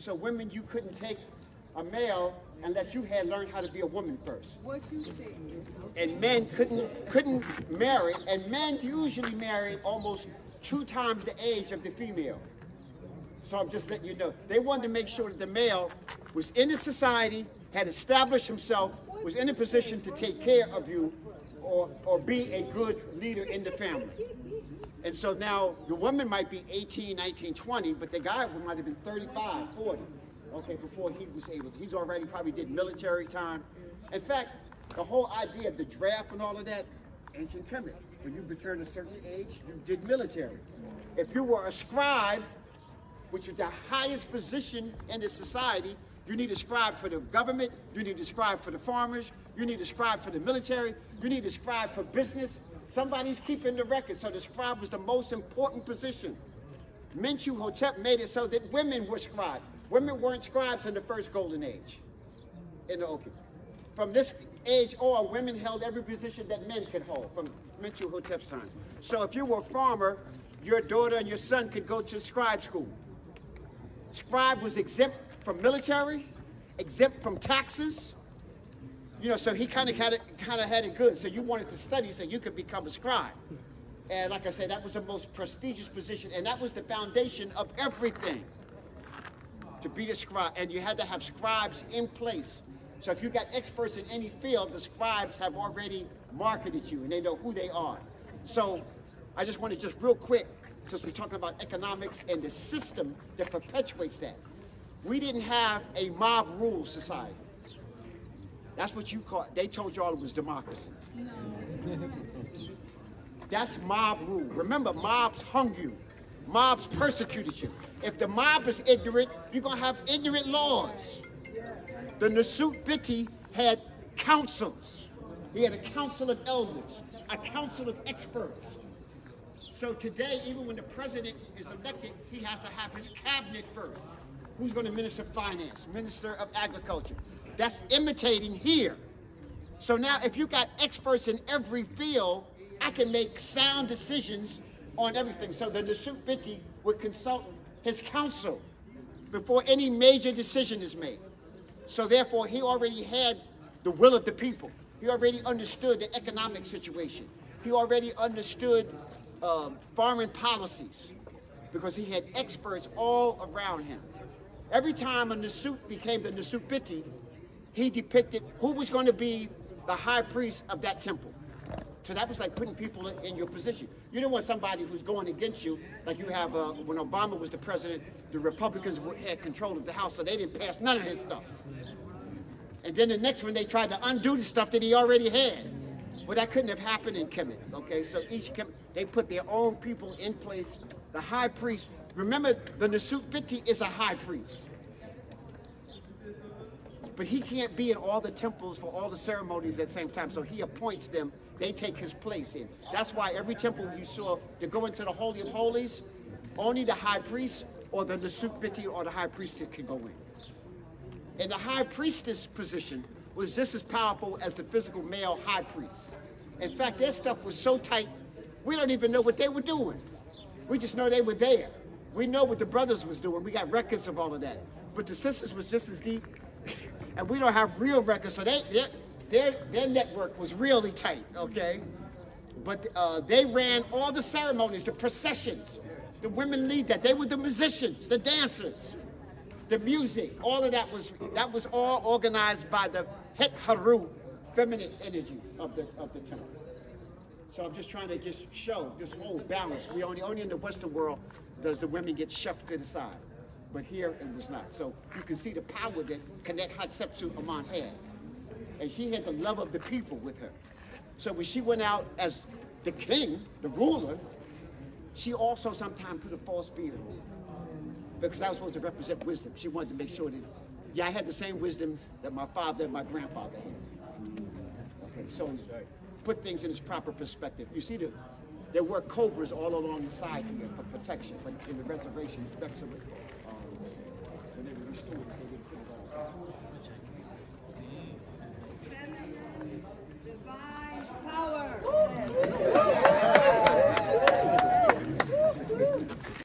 So women, you couldn't take a male unless you had learned how to be a woman first. What you say? And men couldn't marry, and men usually married almost 2 times the age of the female. So I'm just letting you know. They wanted to make sure that the male was in the society, had established himself, was in a position to take care of you or be a good leader in the family. And so now the woman might be 18, 19, 20, but the guy might have been 35, 40, okay, before he was able to. He's already probably did military time. In fact, the whole idea of the draft and all of that, ancient Kemet. When you returned a certain age, you did military. If you were a scribe, which is the highest position in the society, you need a scribe for the government, you need a scribe for the farmers, you need a scribe for the military, you need a scribe for business. Somebody's keeping the record, so the scribe was the most important position. Mentuhotep made it so that women were scribes. Women weren't scribes in the first golden age in the Oki. From this age on, women held every position that men could hold from Mentuhotep's time. So if you were a farmer, your daughter and your son could go to scribe school. Scribe was exempt from military, exempt from taxes. You know, so he kind of had it good. So you wanted to study so you could become a scribe. And like I said, that was the most prestigious position, and that was the foundation of everything. To be a scribe, and you had to have scribes in place. So if you got experts in any field, the scribes have already marketed you, and they know who they are. So I just want to just real quick, since we're talking about economics and the system that perpetuates that. We didn't have a mob rule society. That's what you call it. They told y'all it was democracy. No. That's mob rule. Remember, mobs hung you. Mobs persecuted you. If the mob is ignorant, you're going to have ignorant laws. The Nasut Biti had councils. He had a council of elders, a council of experts. So today, even when the president is elected, he has to have his cabinet first. Who's going to minister finance, minister of agriculture? That's imitating here. So now if you got experts in every field, I can make sound decisions on everything. So the Nasut Biti would consult his council before any major decision is made. So therefore, he already had the will of the people. He already understood the economic situation. He already understood foreign policies because he had experts all around him. Every time a Nasut became the Nasut Biti, he depicted who was going to be the high priest of that temple. So that was like putting people in your position. You don't want somebody who's going against you, like you have when Obama was the president, the Republicans had control of the House, so they didn't pass none of his stuff. And then the next one, they tried to undo the stuff that he already had. Well, that couldn't have happened in Kemet, okay? So each Kemet, they put their own people in place. The high priest, remember, the Nasut Biti is a high priest. But he can't be in all the temples for all the ceremonies at the same time, so he appoints them. They take his place in. That's why every temple you saw to go into the Holy of Holies, only the high priest or the Nasut Biti or the high priestess can go in. And the high priestess position was just as powerful as the physical male high priest. In fact, their stuff was so tight, we don't even know what they were doing. We just know they were there. We know what the brothers was doing. We got records of all of that. But the sisters was just as deep. And we don't have real records, so their network was really tight, okay? But they ran all the ceremonies, the processions. The women lead that. They were the musicians, the dancers, the music. All of that was all organized by the Heru, feminine energy of the temple. So I'm just trying to just show this whole balance. We only in the Western world does the women get shoved to the side. But here it was not. So you can see the power that Hatshepsut Amon had. And she had the love of the people with her. So when she went out as the king, the ruler, she also sometimes put a false beard on. Because I was supposed to represent wisdom. She wanted to make sure that, yeah, I had the same wisdom that my father and my grandfather had. Okay, so put things in its proper perspective. You see, there were cobras all along the side here for protection, but in the reservation, when they were restored, they didn't put it all. Divine power.